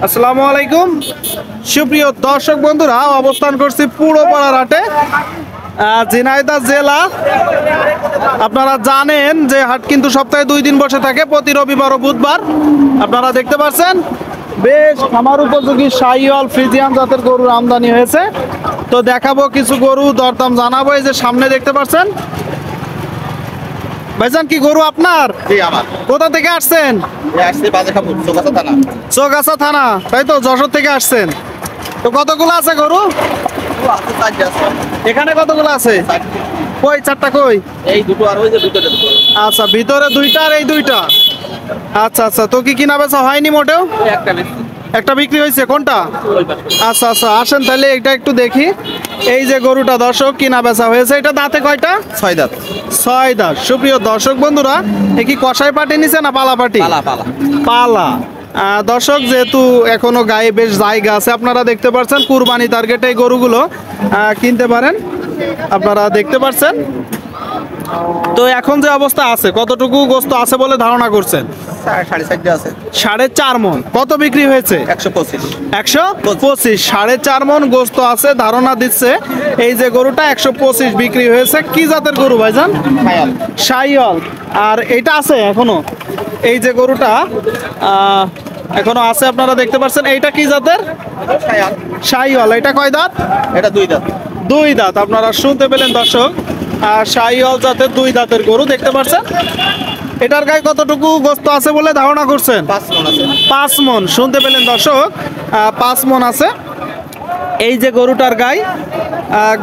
আসসালামু আলাইকুম সুপ্রিয় দর্শক বন্ধুরা, অবস্থান করছি পুরোপাড়ার হাটে, ঝিনাইদহ জেলা। আপনারা জানেন যে হাট কিন্তু সপ্তাহে 2 দিন বসে থাকে, প্রতি রবিবার ও বুধবার। আপনারা দেখতে পাচ্ছেন বেশ খামার উপযোগী শাহিওয়াল ফ্রিজিয়ান জাতের গরুর আমদানি হয়েছে। তো দেখাবো কিছু গরু, দরদাম জানাবো। এই যে সামনে দেখতে পাচ্ছেন ভাইজান, কি গরু আপনার? জি আমার। কোথা থেকে আসছেন? আসছে বাজেখাপুর চৌগাছা থানা। চৌগাছা থানা, তাই তো? যশোর থেকে আসছেন। তো কতগুলো আছে গরু এখানে? কতগুলো আছে? কই চারটা? কই এই দুটো আর ওই যে ভিতরে দুটো। আচ্ছা, ভিতরে দুইটা আর এই দুইটা। আচ্ছা আচ্ছা, তো কি কিনা বেচা হয়নি মোটেও? একটা বেশি একটা বিক্রি হয়েছে, কোনটা? ওই পাশে। আচ্ছা আচ্ছা, আসেন তাহলে এটা একটু দেখি। এই যে গরুটা দর্শক কিনা বেচা হয়েছে, এটা দাঁতে কয়টা? 6 দাঁত। 6 দাঁত। সুপ্রিয় দর্শক বন্ধুরা, এ কি কষাই পাটি নিছে না পালা পাটি? পালা পালা। পালা। দর্শক, যেহেতু এখনো গায়ে বেশ জায়গা আছে, আপনারা দেখতে পাচ্ছেন কুরবানি টার্গেটে এই গরুগুলো কিনতে পারেন। আপনারা দেখতে পাচ্ছেন। তো এখন যে অবস্থা আছে, কতটুকু গোস্ত আছে বলে ধারণা করছেন? 4.5 আছে। 4.5 মন। কত বিক্রি হয়েছে? 125। 125। 4.5 মন গোস্ত আছে, ধারণা দিচ্ছে এই যে গরুটা 125 বিক্রি হয়েছে। কি জাতের গরু ভাইজান? শায়াল। শাহিওয়াল। আর এটা আছে এখনো, এই যে গরুটা এখনো আছে, আপনারা দেখতে পাচ্ছেন। এইটা কি জাতের? শায়াল। শাহিওয়াল। এটা কয় দাঁত? এটা 2 দাঁত। 2 দাঁত। আপনারা শুনতে পেলেন দর্শক, শাহিওয়াল জাতের 2 দাঁতের গরু দেখতে পাচ্ছেন। এটার গায়ে কতটুকু গোস্ত আছে বলে ধারণা করছেন? 5 মণ আছে। 5 মন। শুনতে পেলেন দর্শক, 5 মন আছে এই যে গরুটার গায়ে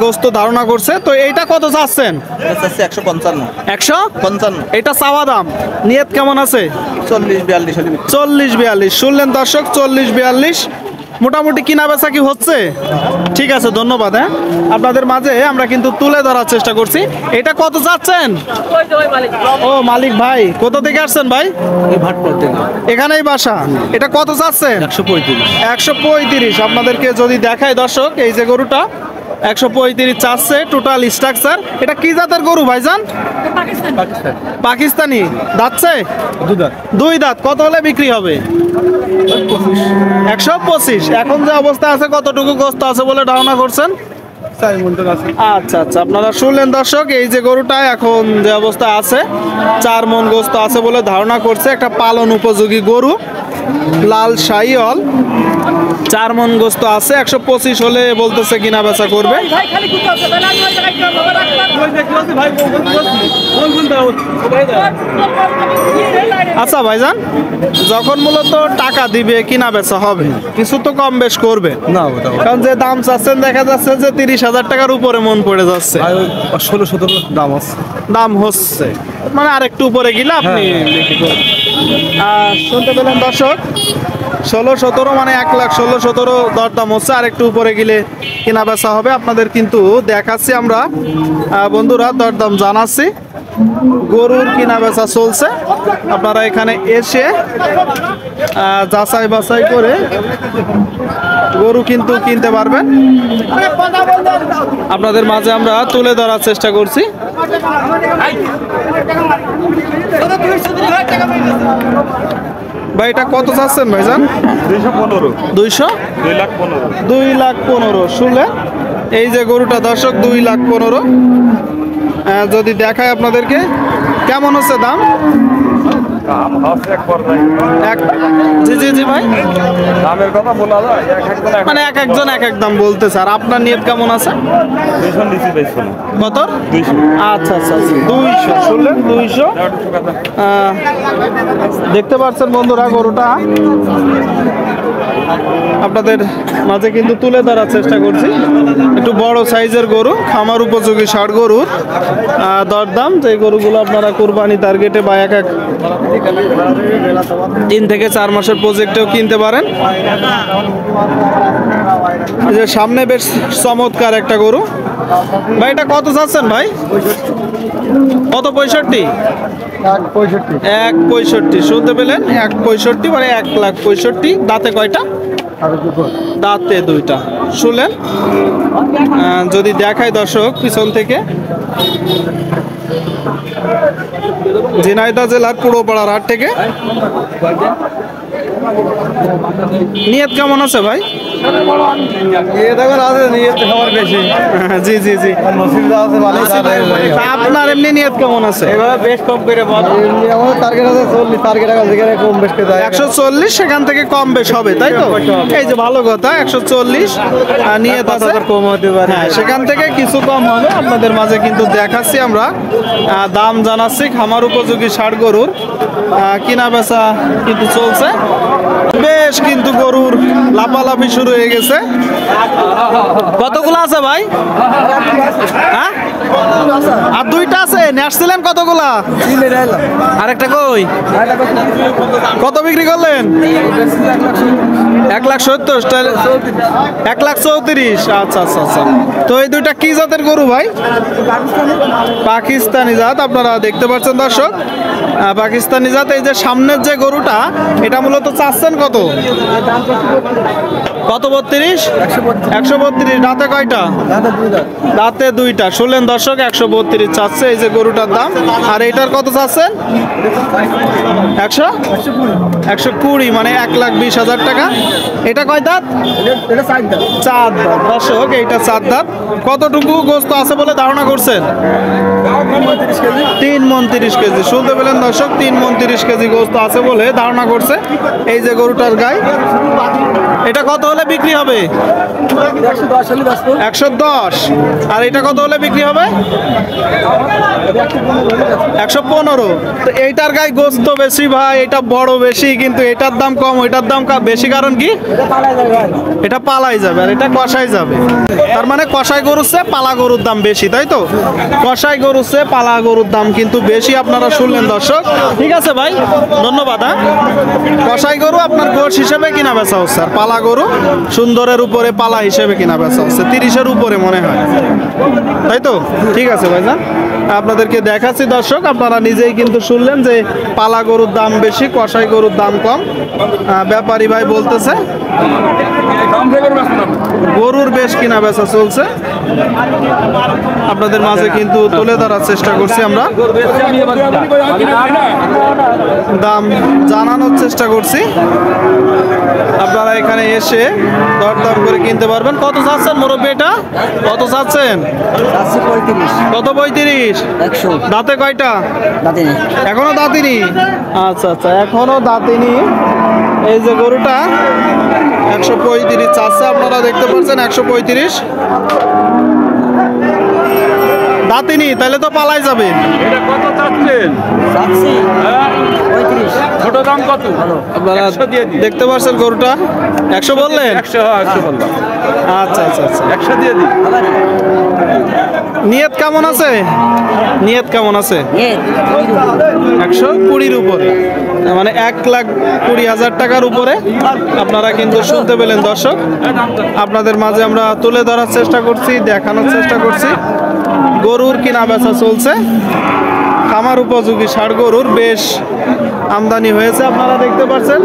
গোস্ত ধারণা করছে। তো এইটা কত চাচ্ছেন? এটা আছে 155। 155। এটা চাওয়া দাম। নিয়ত কেমন আছে? 40-42 হলে। 40-42 শুনলেন দর্শক, 40-42 মোটামুটি কিনা বেচা কি হচ্ছে? ঠিক আছে, ধন্যবাদ। হ্যাঁ, আপনাদের মাঝে আমরা কিন্তু তুলে ধরার চেষ্টা করছি। এটা কত চাচ্ছেন? ও মালিক ভাই, কোথা থেকে আসছেন ভাই? এই ভাটপাড়া থেকে। এখানেই বাসা। এটা কত চাচ্ছেন? 135। 135। আপনাদেরকে যদি দেখাই দর্শক, এই যে গরুটা 135 চাচ্ছে। Total structure. এটা কি জাতের গরু ভাইজান? পাকিস্তানি। দাঁতছে? 2 দাঁত। 2 দাঁত। কত হলে বিক্রি হবে? 125। এখন যে অবস্থা আছে, কতটুকু গোস্ত আছে বলে ধারণা করছেন? 4 মণ আছে। আচ্ছা আচ্ছা, আপনারা শুনলেন দর্শক, এই যে গরুটা এখন যে অবস্থা আছে, 4 মণ গোস্ত আছে বলে ধারণা করছে। একটা পালন উপযোগী গরু, লাল শাহিওয়াল। 4 মণ গোস্ত আছে। 125 হলে বলতেছে কিনা বেচা করবে। আচ্ছা ভাইজান, যখন মূলত টাকা দিবে কিনা বেচা হবে, কিছু তো কম বেশ করবে না, কারণ যে দাম চাচ্ছেন দেখা যাচ্ছে যে 30,000 টাকার উপরে মন পড়ে যাচ্ছে। 16-17 দাম আছে। দাম হচ্ছে মানে আরেকটু উপরে গেলে আপনি বিক্রি করবেন। শুনতে পেলেন দর্শক, 16-17 মানে 1,16,17 দরদাম হচ্ছে। আর একটু উপরে গেলে কেনা বেচা হবে। আপনাদের কিন্তু দেখাচ্ছি আমরা বন্ধুরা, দরদাম জানাচ্ছি। গরুর কিনা বেচা চলছে। আপনারা এখানে এসে যাচাই বাছাই করে গরু কিন্তু কিনতে পারবেন। আপনাদের মাঝে আমরা তুলে ধরার চেষ্টা করছি। ভাই এটা কত চাচ্ছেন ভাইজান? 215। 200? 2,15,000। 2,15,000 শুনলেন? এই যে গরুটা দর্শক 2,15,000। যদি দেখায় আপনাদেরকে, কেমন হচ্ছে দাম? দাম হচ্ছে এক পর্যায়ে। জি জি জি ভাই, দামের কথা বলা যায়, মানে এক একজন এক এক দাম বলতেছে। আর আপনার নিয়ত কেমন আছে? 200 নিচে বেচবো না। কত? 200। আচ্ছা আচ্ছা, 200 শুনলেন? 200। দেখতে পাচ্ছেন বন্ধুরা, গরুটা আপনাদের মাঝে কিন্তু তুলে ধরার চেষ্টা করছি। একটু বড় সাইজের গরু, খামার উপযোগী ষাট গরুর দরদাম। যে গরুগুলো আপনারা কুরবানি টার্গেটে বা এক 3 থেকে 4 মাসের প্রজেক্টেও কিনতে পারেন। এই যে সামনে বেশ চমৎকার একটা গরু। ভাই এটা কত চাচ্ছেন ভাই? কত? 65? 165 শুনতে পেলেন? 165 মানে 1,65,000। দাঁতে কয়টা? দাঁতে 2টা শুনলেন। যদি দেখায় দর্শক পিছন থেকে, ঝিনাইদহ জেলার পুরোপাড়ার হাট থেকে নিয়ত কেমন আছে ভাই? জি জি জি। তা আপনার এমনি নিয়ত কেমন আছে? বেশ কম করে বল টার্গেট আছে 40 টার্গেট আছে যেখানে কম বেশ করে যায় 140, সেখান থেকে কম বেশ হবে তাই তো? এই যে ভালো কথা, 140 নিয়ত আছে, কম হতে পারে হ্যাঁ সেখান থেকে কিছু কম হবে। আপনাদের মাঝে কিন্তু দেখাচ্ছি আমরা, দাম জানাচ্ছি। খামার উপযোগী ষাড় গরুর কিনা বেচা কিন্তু চলছে। বেশ কিন্তু গরুর লাফালাফি শুরু হয়ে গেছে। কতগুলো আছে ভাই? হ্যাঁ আর দুইটা আছে। নেসছিলেন কতগুলা? আরেকটা কই? কত বিক্রি করলেন? 1,70,000, 1,34,000। আচ্ছা আচ্ছা আচ্ছা। তো এই দুইটা কি জাতের গরু ভাই? পাকিস্তানি জাত। আপনারা দেখতে পাচ্ছেন দর্শক, পাকিস্তানি জাত। এই যে সামনের যে গরুটা, এটা মূলত চাচ্ছেন কত? কত? 32? 132। দাঁতে কয়টা? দাঁতে দুইটা। শুনলেন দর্শক, 132 চাচ্ছে এই যে গরুটার দাম। আর এইটার কত চাচ্ছেন? 120, মানে 1,20,000 টাকা। এটা কয় দাঁত? চার দাঁত। দর্শক এইটা চার দাঁত। কতটুকু গোস্ত আছে বলে ধারণা করছেন? 3 মণ 30 কেজি। শুনতে পেলেন দর্শক, 3 মণ 30 কেজি গোস্ত আছে বলে ধারণা করছে এই যে গরুটার গায়ে। এটা কত হলে বিক্রি হবে? 110। আর এটা কত হলে বিক্রি হবে? 115। তো এইটার গায়ে গোস্ত বেশি ভাই, এটা বড় বেশি, কিন্তু এটার দাম কম, ওইটার দাম বেশি। কারণ কি? এটা পালাই যাবে আর এটা কষাই যাবে। তার মানে কষাই গরুর চেয়ে পালা গরুর দাম বেশি, তাই তো? কষাই গরুর চেয়ে পালা গরুর দাম কিন্তু বেশি। আপনারা শুনলেন দর্শক। ঠিক আছে ভাই, ধন্যবাদ। কষাই গরু আপনার গোশ হিসেবে কিনা বেচা হচ্ছে, আর পালা গরু সুন্দরের উপরে পালা হিসেবে কিনা বেচা হচ্ছে 30-এর উপরে মনে হয়, তাই তো? ঠিক আছে ভাইজান, আপনাদেরকে দেখাচ্ছি দর্শক। আপনারা নিজেই কিন্তু শুনলেন যে পালা গরুর দাম বেশি, কষাই গরুর দাম কম। ব্যাপারী ভাই বলতেছে গরুর বেশ কিনা বেচা চলছে। আপনাদের মাঝে কিন্তু তুলে ধরার চেষ্টা করছি আমরা, দাম জানানোর চেষ্টা করছি। আপনারা এখানে এসে দরদাম করে কিনতে পারবেন। কত চাচ্ছেন মুরব্বী? এটা কত চাচ্ছেন? কত? 35। দাঁতে কয়টা? এখনো দাঁতিনি। আচ্ছা আচ্ছা, এখনো দাঁতিনি। এই যে গরুটা 135 চাচ্ছে। আপনারা দেখতে পাচ্ছেন 135 দাঁতিনি, তাহলে তো পালাই যাবে। এটা কত চাচ্ছেন? ছোট দাম কত? আপনারা দেখতে পাচ্ছেন গরুটা 100 বললেন? 100 বললাম। আচ্ছা আচ্ছা আচ্ছা। 100 দিয়ে দিই। নিয়ত কেমন আছে? নিয়ত কেমন আছে? 120-র উপরে, মানে 1,20,000 টাকার উপরে। আপনারা কিন্তু শুনতে পেলেন দর্শক। আপনাদের মাঝে আমরা তুলে ধরার চেষ্টা করছি, দেখানোর চেষ্টা করছি। গরুর কিনা বেচা চলছে। খামার উপযোগী ষাড় গরুর বেশ আমদানি হয়েছে, আপনারা দেখতে পাচ্ছেন।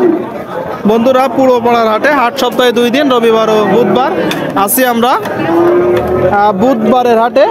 বন্ধুরা, পুরোপাড়ার হাটে হাট সপ্তাহে 2 দিন, রবিবার ও বুধবার আছি আমরা। বুধবারের হাটে